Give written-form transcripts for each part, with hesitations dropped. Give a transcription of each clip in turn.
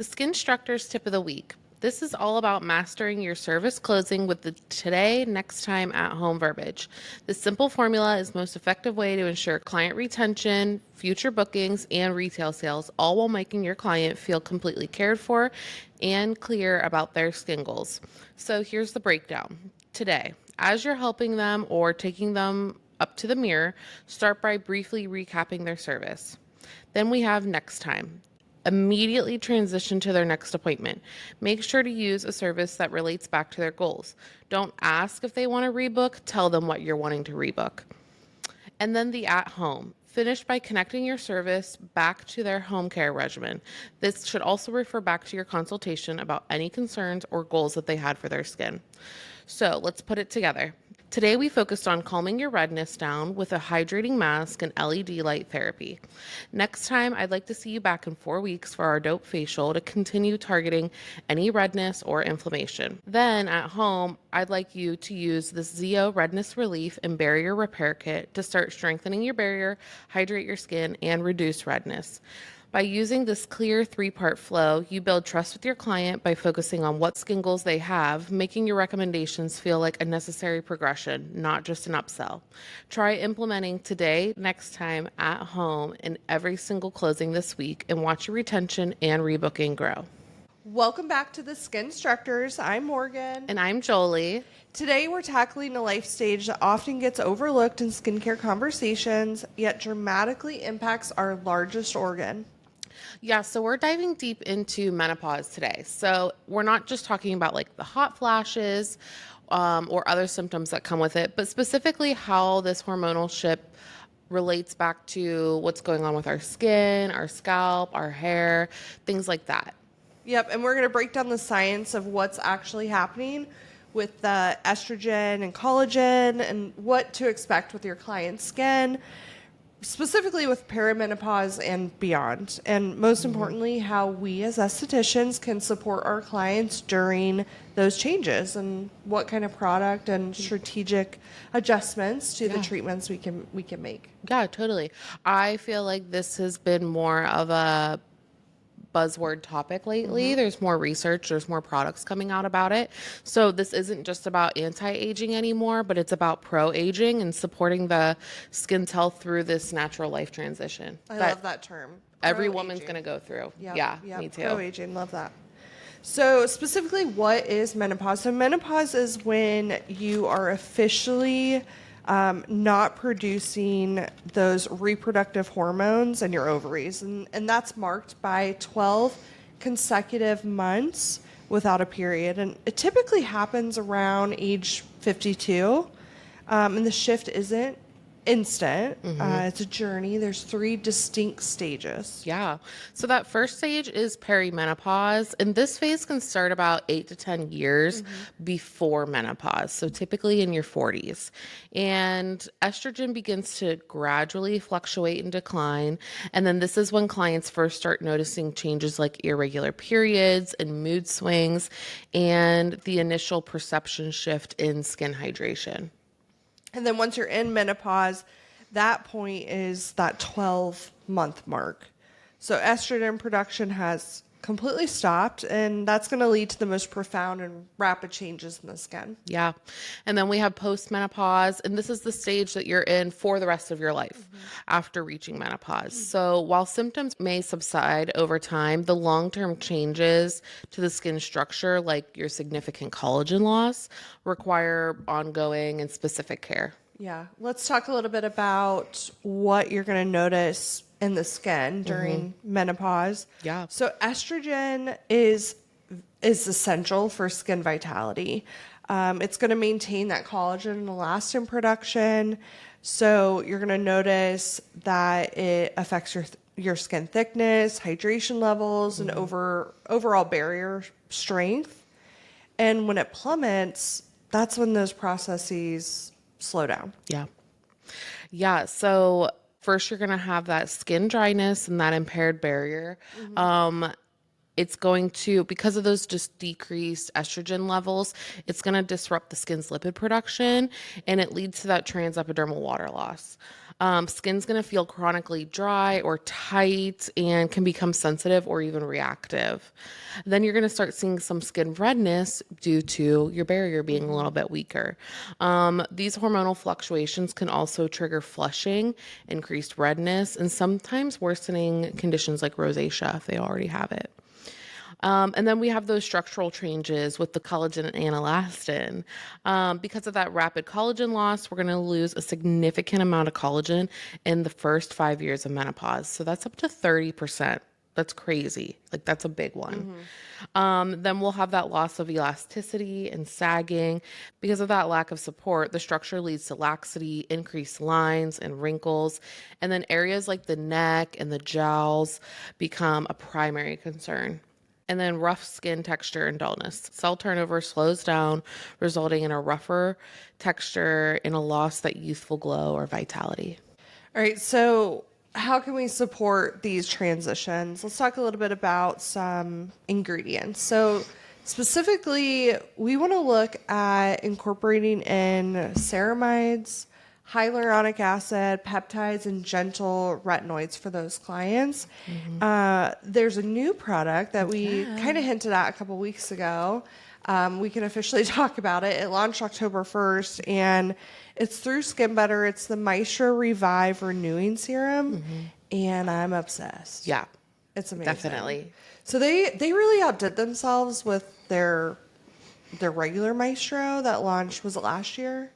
The Skinstructors tip of the week. This is all about mastering your service closing with the today, next time, at home verbiage. This simple formula is the most effective way to ensure client retention, future bookings, and retail sales, all while making your client feel completely cared for and clear about their skin goals. So here's the breakdown. Today, as you're helping them or taking them up to the mirror, start by briefly recapping their service. Then we have next time. Immediately transition to their next appointment. Make sure to use a service that relates back to their goals. Don't ask if they want to rebook, tell them what you're wanting to rebook. And then the at home. Finish by connecting your service back to their home care regimen. This should also refer back to your consultation about any concerns or goals that they had for their skin. So let's put it together. Today we focused on calming your redness down with a hydrating mask and LED light therapy. Next time, I'd like to see you back in 4 weeks for our dope facial to continue targeting any redness or inflammation. Then at home, I'd like you to use this Zeo Redness Relief and Barrier Repair Kit to start strengthening your barrier, hydrate your skin, and reduce redness. By using this clear 3-part flow, you build trust with your client by focusing on what skin goals they have, making your recommendations feel like a necessary progression, not just an upsell. Try implementing today, next time, at home in every single closing this week and watch your retention and rebooking grow. Welcome back to the Skinstructors. I'm Morgan. And I'm Jolie. Today we're tackling a life stage that often gets overlooked in skincare conversations, yet dramatically impacts our largest organ. Yeah, so we're diving deep into menopause today. So we're not just talking about like the hot flashes or other symptoms that come with it, but specifically how this hormonal shift relates back to what's going on with our skin, our scalp, our hair, things like that. Yep, and we're going to break down the science of what's actually happening with the estrogen and collagen and what to expect with your client's skin, specifically with perimenopause and beyond. And most importantly, how we as estheticians can support our clients during those changes and what kind of product and strategic adjustments to the treatments we can make. Yeah, totally. I feel like this has been more of a buzzword topic lately. There's more research, there's more products coming out about it. So this isn't just about anti-aging anymore, but it's about pro-aging and supporting the skin's health through this natural life transition. I love that term. Every woman's going to go through. Yep, Me too. Pro-aging, love that. So specifically, what is menopause? So menopause is when you are officially not producing those reproductive hormones in your ovaries. And that's marked by 12 consecutive months without a period. And it typically happens around age 52. And the shift isn't instant. It's a journey. There's 3 distinct stages. Yeah. So that first stage is perimenopause, and this phase can start about 8 to 10 years before menopause. So typically in your 40s. And estrogen begins to gradually fluctuate and decline. And then this is when clients first start noticing changes like irregular periods and mood swings and the initial perception shift in skin hydration. And then once you're in menopause, that point is that 12-month mark. So estrogen production has completely stopped, and that's going to lead to the most profound and rapid changes in the skin. Yeah. And then we have postmenopause, and this is the stage that you're in for the rest of your life after reaching menopause. So while symptoms may subside over time, the long-term changes to the skin structure, like your significant collagen loss, require ongoing and specific care. Yeah. Let's talk a little bit about what you're going to notice in the skin during menopause. Yeah. So estrogen is essential for skin vitality. It's going to maintain that collagen and elastin production. So you're going to notice that it affects your skin thickness, hydration levels, and overall barrier strength. And when it plummets, that's when those processes slow down. Yeah. Yeah. So first, you're going to have that skin dryness and that impaired barrier. it's going to, because of those just decreased estrogen levels, it's going to disrupt the skin's lipid production, and it leads to that transepidermal water loss. Skin's going to feel chronically dry or tight and can become sensitive or even reactive. Then you're going to start seeing some skin redness due to your barrier being a little bit weaker. These hormonal fluctuations can also trigger flushing, increased redness, and sometimes worsening conditions like rosacea if they already have it. And then we have those structural changes with the collagen and elastin. Because of that rapid collagen loss, we're going to lose a significant amount of collagen in the first 5 years of menopause. So that's up to 30%. That's crazy. Like, that's a big one. Then we'll have that loss of elasticity and sagging. Because of that lack of support, the structure leads to laxity, increased lines and wrinkles. And then areas like the neck and the jowls become a primary concern. And then rough skin texture and dullness. Cell turnover slows down, resulting in a rougher texture and a loss that youthful glow or vitality. All right, so how can we support these transitions? Let's talk a little bit about some ingredients. So specifically, we want to look at incorporating in ceramides, hyaluronic acid, peptides, and gentle retinoids for those clients. There's a new product that we kind of hinted at a couple weeks ago. We can officially talk about it. It launched October 1st, and it's through Skin Better. It's the Maestro Revive Renewing Serum, and I'm obsessed. Yeah, It's amazing. definitely. So they really outdid themselves with their regular Maestro that launched. Was it last year?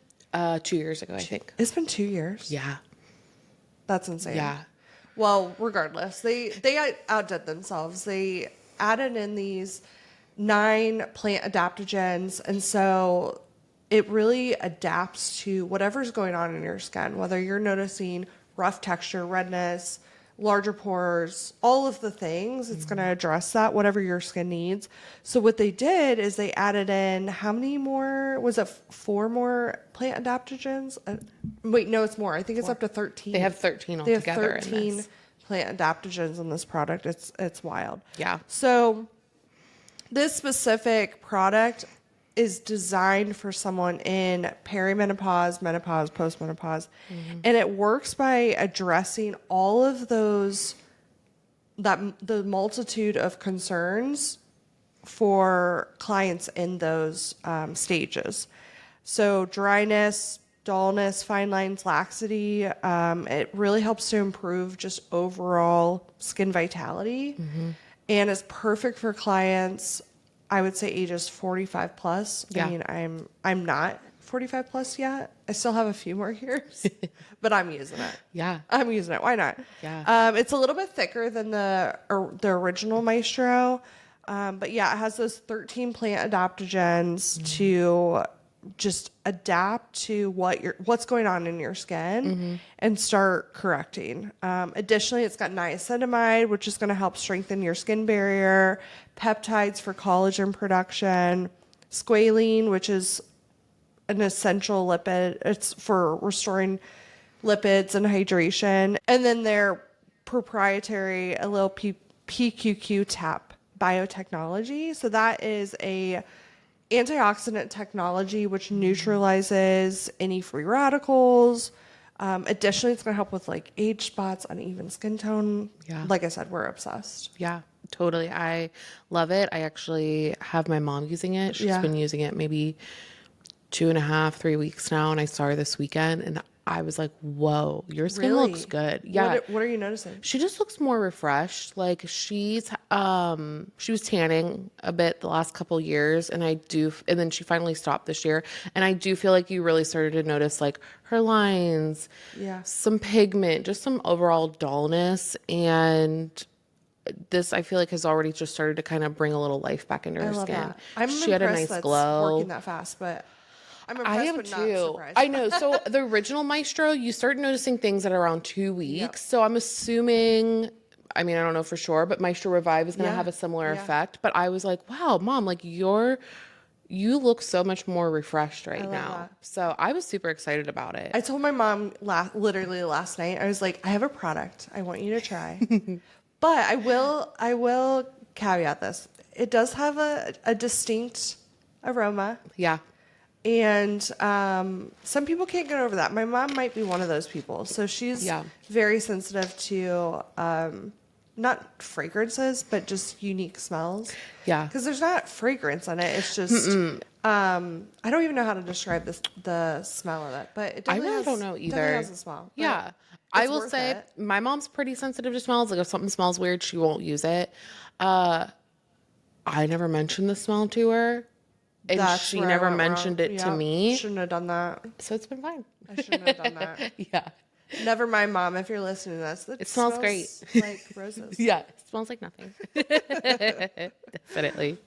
2 years ago, I think. It's been 2 years. Yeah. That's insane. Yeah. Well, regardless, they outdid themselves. They added in these 9 plant adaptogens, and so it really adapts to whatever's going on in your skin, whether you're noticing rough texture, redness, larger pores, all of the things. It's going to address that, whatever your skin needs. So what they did is they added in, how many more? Was it 4 more plant adaptogens? Wait, no, it's more. I think it's up to 13. They have 13 They have altogether in 13 this. plant adaptogens in this product. It's wild. Yeah. So this specific product is designed for someone in perimenopause, menopause, postmenopause, and it works by addressing all of those, the multitude of concerns for clients in those stages. So dryness, dullness, fine lines, laxity. It really helps to improve just overall skin vitality, and is perfect for clients, I would say, ages 45 plus. Yeah. I mean, I'm not 45 plus yet. I still have a few more years, but I'm using it. Yeah. I'm using it. Why not? Yeah. It's a little bit thicker than the original Maestro, but yeah, it has those 13 plant adaptogens to just adapt to what's going on in your skin and start correcting. Additionally, it's got niacinamide, which is going to help strengthen your skin barrier, peptides for collagen production, squalene, which is an essential lipid. It's for restoring lipids and hydration. And then their proprietary PQQ tap biotechnology. So that is a antioxidant technology which neutralizes any free radicals. Additionally, it's going to help with like age spots, uneven skin tone. Yeah. Like I said, we're obsessed. Yeah, totally. I love it. I actually have my mom using it. She's Yeah. been using it maybe 2.5, 3 weeks now, and I saw her this weekend, and I was like, "Whoa, your skin Really? looks good." Yeah, What are you noticing? she just looks more refreshed. Like she was tanning a bit the last couple years, and and then she finally stopped this year, and I do feel like you really started to notice like her lines, Yeah. some pigment, just some overall dullness, and this I feel like has already just started to kind of bring a little life back into her I love skin. that. I'm She had a impressed nice that's glow. working that fast, but I'm impressed, I am but not too. surprised. I know. So the original Maestro, you start noticing things at around 2 weeks. Yep. So I'm assuming, I mean, I don't know for sure, but Maestro Revive is going to Yeah. have a similar Yeah. effect. But I was like, wow, mom, like you look so much more refreshed right love now. that. So I was super excited about it. I told my mom literally last night. I was like, I have a product I want you to try, but I will caveat this. It does have a distinct aroma. Yeah. And some people can't get over that. My mom might be one of those people. So she's Yeah. very sensitive to not fragrances, but just unique smells. Yeah. Because there's not fragrance in it. It's just, I don't even know how to describe the smell of it. But it I definitely really has, don't know definitely either. has a smell. But Yeah. I it's will worth say it. my mom's pretty sensitive to smells. Like if something smells weird, she won't use it. I never mentioned the smell to her, and That's she where I never went mentioned wrong. it to Yep. me. Shouldn't have done that. So it's been fine. I shouldn't have done that. Yeah. Never mind, Mom, if you're listening to this. It smells great. Like roses. Yeah. It smells like nothing. Definitely.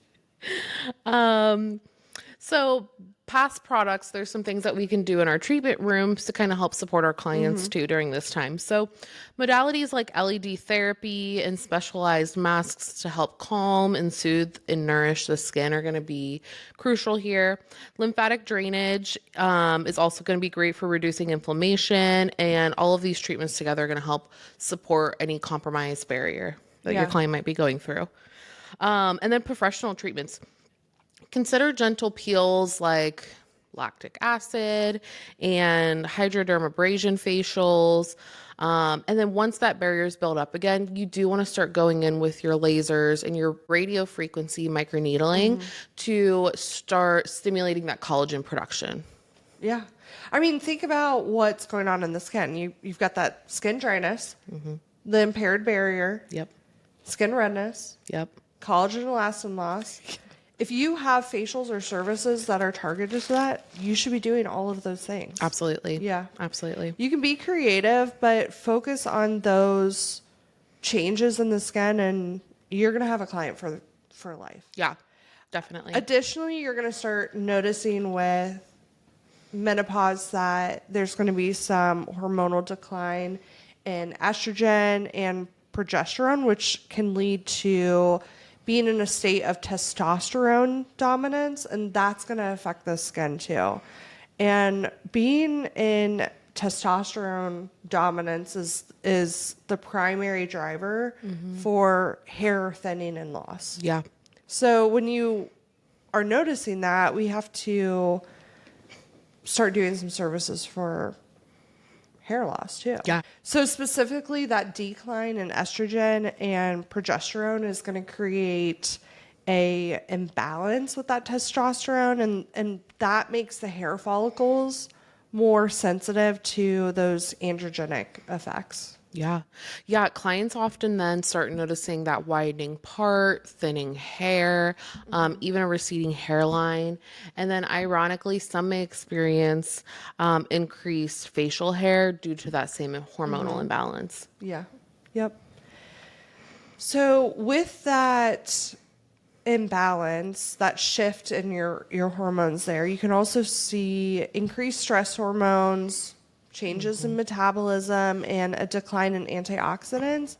So past products, there's some things that we can do in our treatment rooms to kind of help support our clients too during this time. So modalities like LED therapy and specialized masks to help calm and soothe and nourish the skin are going to be crucial here. Lymphatic drainage is also going to be great for reducing inflammation, and all of these treatments together are going to help support any compromised barrier that your Yeah. client might be going through. And then professional treatments. Consider gentle peels like lactic acid and hydrodermabrasion facials. And then once that barrier is built up again, you do want to start going in with your lasers and your radio frequency microneedling to start stimulating that collagen production. Yeah. I mean, think about what's going on in the skin. You've got that skin dryness, the impaired barrier, Yep. skin redness, Yep. collagen elastin loss. If you have facials or services that are targeted to that, you should be doing all of those things. Absolutely. Yeah. Absolutely. You can be creative, but focus on those changes in the skin, and you're going to have a client for life. Yeah. Definitely. Additionally, you're going to start noticing with menopause that there's going to be some hormonal decline in estrogen and progesterone, which can lead to being in a state of testosterone dominance, and that's going to affect the skin too. And being in testosterone dominance is the primary driver for hair thinning and loss. Yeah. So when you are noticing that, we have to start doing some services for hair loss too. Yeah. So specifically that decline in estrogen and progesterone is going to create a imbalance with that testosterone, and that makes the hair follicles more sensitive to those androgenic effects. Yeah. Yeah. Clients often then start noticing that widening part, thinning hair, even a receding hairline. And then ironically, some may experience increased facial hair due to that same hormonal imbalance. Yeah. Yep. So with that imbalance, that shift in your hormones there, you can also see increased stress hormones, changes in metabolism, and a decline in antioxidants.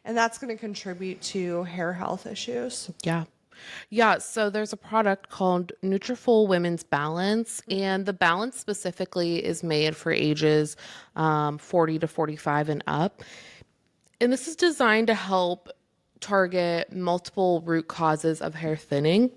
And that's going to contribute to hair health issues. Yeah. Yeah, so there's a product called Nutrafol Women's Balance, and the balance specifically is made for ages 40 to 45 and up. And this is designed to help target multiple root causes of hair thinning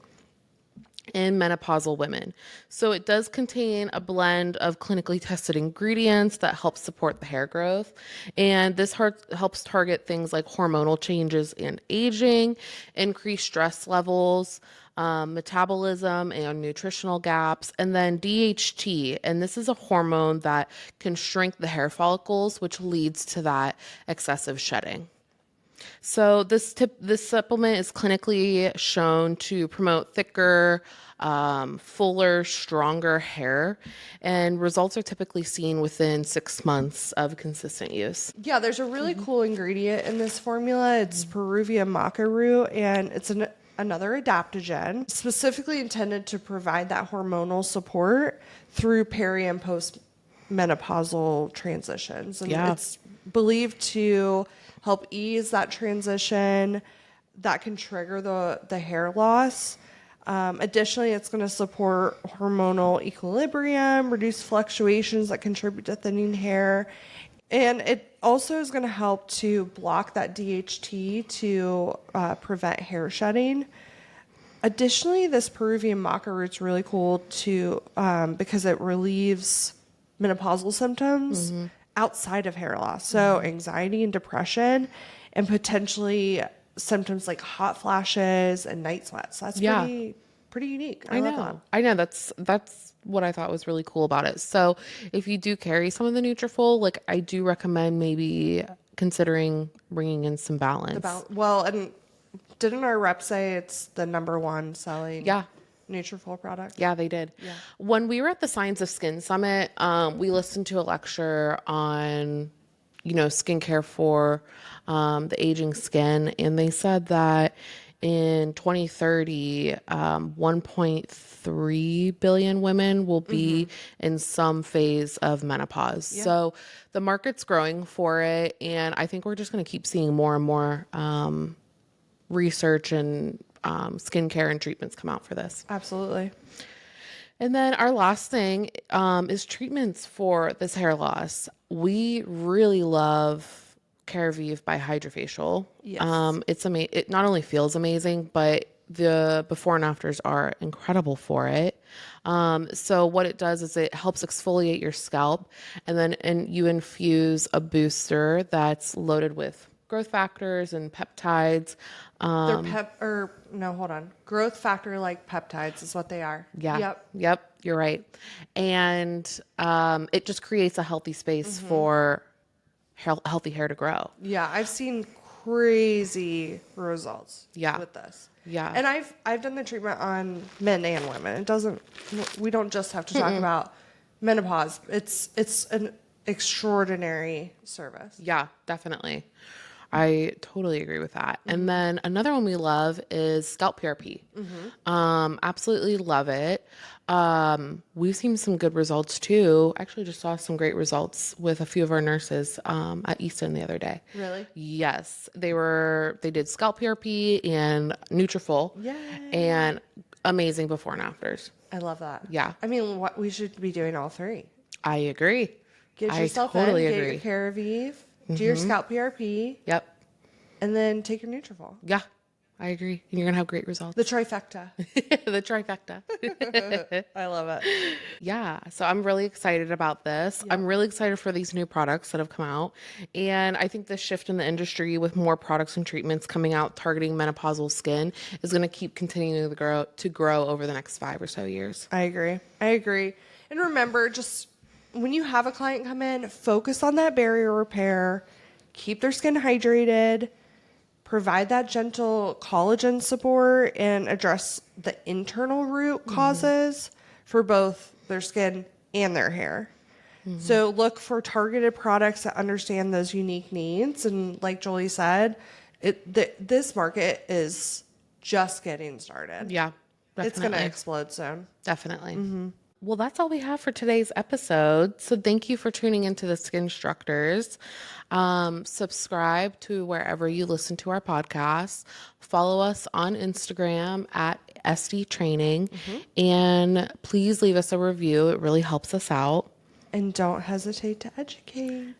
in menopausal women. So it does contain a blend of clinically tested ingredients that help support the hair growth. And this helps target things like hormonal changes and aging, increased stress levels, metabolism and nutritional gaps, and then DHT. And this is a hormone that can shrink the hair follicles, which leads to that excessive shedding. So this supplement is clinically shown to promote thicker, fuller, stronger hair, and results are typically seen within 6 months of consistent use. Yeah, there's a really cool ingredient in this formula. It's Peruvian maca root, and it's another adaptogen specifically intended to provide that hormonal support through peri and post menopausal transitions. And it's believed to help ease that transition that can trigger the hair loss. Additionally, it's going to support hormonal equilibrium, reduce fluctuations that contribute to thinning hair, And it also is going to help to block that DHT to prevent hair shedding. Additionally, this Peruvian maca root's really cool to because it relieves menopausal symptoms outside of hair loss. So anxiety and depression, and potentially symptoms like hot flashes and night sweats. That's Yeah. pretty unique. I love that. I know. That's what I thought was really cool about it. So if you do carry some of the Nutrafol, like I do recommend maybe considering bringing in some balance. Well, and didn't our rep say it's the number one selling Yeah. Nutrafol product? Yeah, they did. Yeah. When we were at the Science of Skin Summit, we listened to a lecture on, skincare for the aging skin. And they said that in 2030, 1.3 billion women will be in some phase of menopause. Yeah. So the market's growing for it. And I think we're just going to keep seeing more and more research and skincare and treatments come out for this. Absolutely. And then our last thing is treatments for this hair loss. We really love Keravive by Hydrofacial. Yes. It not only feels amazing, but the before and afters are incredible for it. So what it does is it helps exfoliate your scalp, and you infuse a booster that's loaded with growth factors and peptides. Hold on. Growth factor like peptides is what they are. Yeah. Yep. You're right. And it just creates a healthy space for healthy hair to grow. Yeah, I've seen crazy results Yeah. with this. Yeah. And I've done the treatment on men and women. We don't just have to talk about menopause. It's an extraordinary service. Yeah, definitely. I totally agree with that. And then another one we love is scalp PRP. Absolutely love it. We've seen some good results too. Actually just saw some great results with a few of our nurses at Easton the other day. Really? Yes. They did scalp PRP and Nutrafol. Yay. And amazing before and afters. I love that. Yeah. I mean, we should be doing all three. I agree. Get I yourself totally in, agree. get your Keravive, do your scalp PRP, Yep. and then take your Nutrafol. Yeah. I agree. And you're going to have great results. The trifecta. The trifecta. I love it. Yeah. So I'm really excited about this. I'm really excited for these new products that have come out. And I think the shift in the industry with more products and treatments coming out targeting menopausal skin is going to keep continuing to grow over the next 5 or so years. I agree. And remember, just when you have a client come in, focus on that barrier repair, keep their skin hydrated, provide that gentle collagen support, and address the internal root causes for both their skin and their hair. So look for targeted products that understand those unique needs. And like Jolie said, this market is just getting started. Yeah. Definitely. It's going to explode soon. Definitely. Well, that's all we have for today's episode. So thank you for tuning into the Skinstructors. Subscribe to wherever you listen to our podcasts. Follow us on Instagram at SD Training. And please leave us a review. It really helps us out. And don't hesitate to educate.